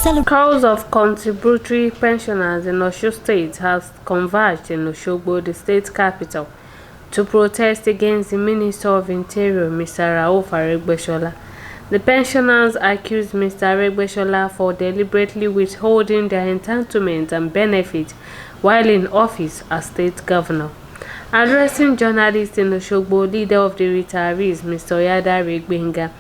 Crowds of contributory pensioners in Osun State has converged in Osogbo, the state capital, to protest against the Minister of Interior, Mr. Aregbesola. The pensioners accused Mr. Aregbesola for deliberately withholding their entitlements and benefits while in office as state governor. Addressing journalists in Osogbo, leader of the retirees, Mr. Aregbesola,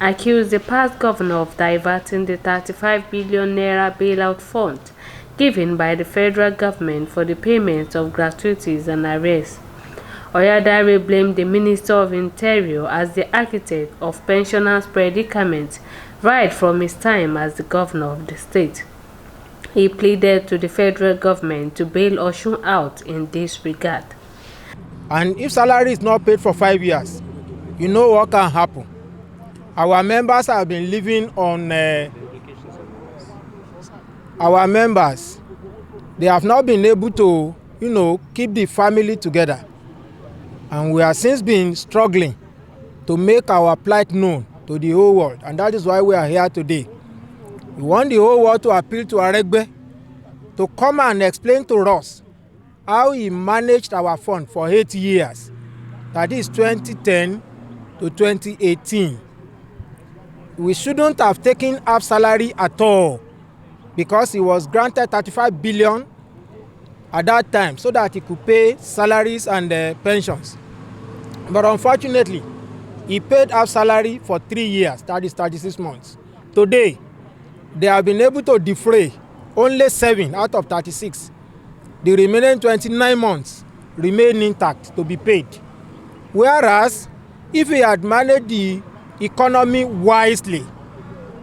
accused the past governor of diverting the 35 billion naira bailout fund given by the federal government for the payment of gratuities and arrears. Oyadare blamed the Minister of Interior as the architect of pensioners' predicament right from his time as the governor of the state. He pleaded to the federal government to bail Osun out in this regard. And if salary is not paid for 5 years, you know what can happen. Our members have been living on our members. They have not been able to, keep the family together. And we have since been struggling to make our plight known to the whole world. And that is why we are here today. We want the whole world to appeal to Aregbe to come and explain to us how he managed our fund for 8 years. That is 2010 to 2018. We shouldn't have taken half salary at all because he was granted 35 billion at that time so that he could pay salaries and pensions. But unfortunately, he paid half salary for 3 years, that is 36 months. Today, they have been able to defray only 7 out of 36. The remaining 29 months remain intact to be paid. Whereas, if he had managed the economy wisely,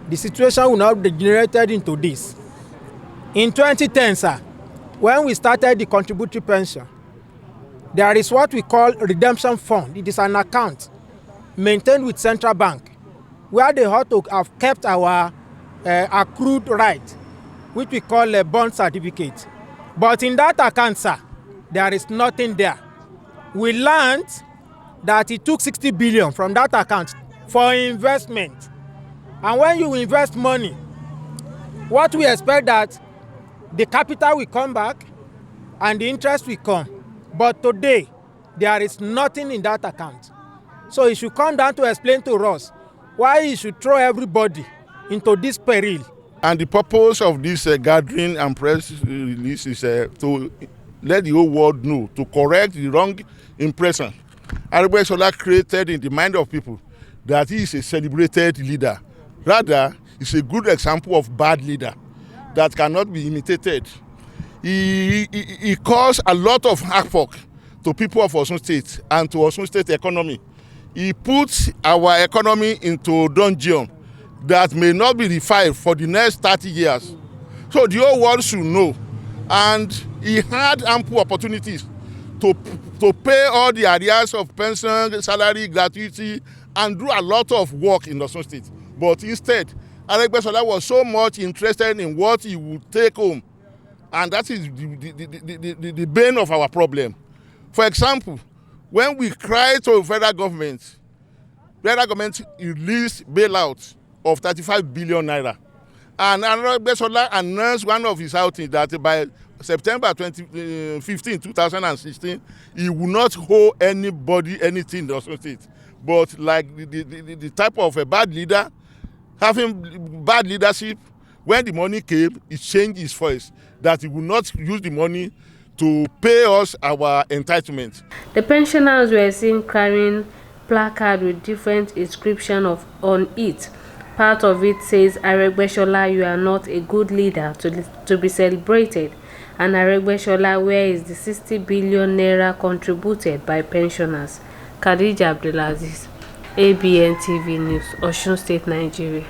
the situation would not be degenerated into this. In 2010, sir, when we started the contributory pension, there is what we call redemption fund. It is an account maintained with central bank where they ought to have kept our accrued right, which we call a bond certificate. But in that account, sir, there is nothing there. We learned that he took 60 billion from that account for investment. And when you invest money, what we expect that the capital will come back and the interest will come. But today, there is nothing in that account. So he should come down to explain to us why he should throw everybody into this peril. And the purpose of this gathering and press release is to let the whole world know, to correct the wrong impression Aregbesola created in the mind of people that he is a celebrated leader. Rather, he's a good example of bad leader that cannot be imitated. He caused a lot of havoc to people of Osun State and to Osun State economy. He put our economy into dungeon that may not be revived for the next 30 years. So the whole world should know. And he had ample opportunities to pay all the arrears of pension, salary, gratuity, and do a lot of work in Osun State. But instead, Aregbesola was so much interested in what he would take home. And that is the bane of our problem. For example, when we cry to federal government released bailout of 35 billion naira. And Aregbesola announced one of his outings that by September 15, 2016, he will not owe anybody anything in the Osun State. But like the type of a bad leader, having bad leadership, when the money came, he changed his voice that he will not use the money to pay us our entitlement. The pensioners were seen carrying placards with different inscriptions on it. Part of it says, Aregbesola, you are not a good leader to be celebrated. And Aregbesola, where is the 60 billion naira contributed by pensioners? Khadija Abdulaziz, Abntv News, Osun State, Nigeria.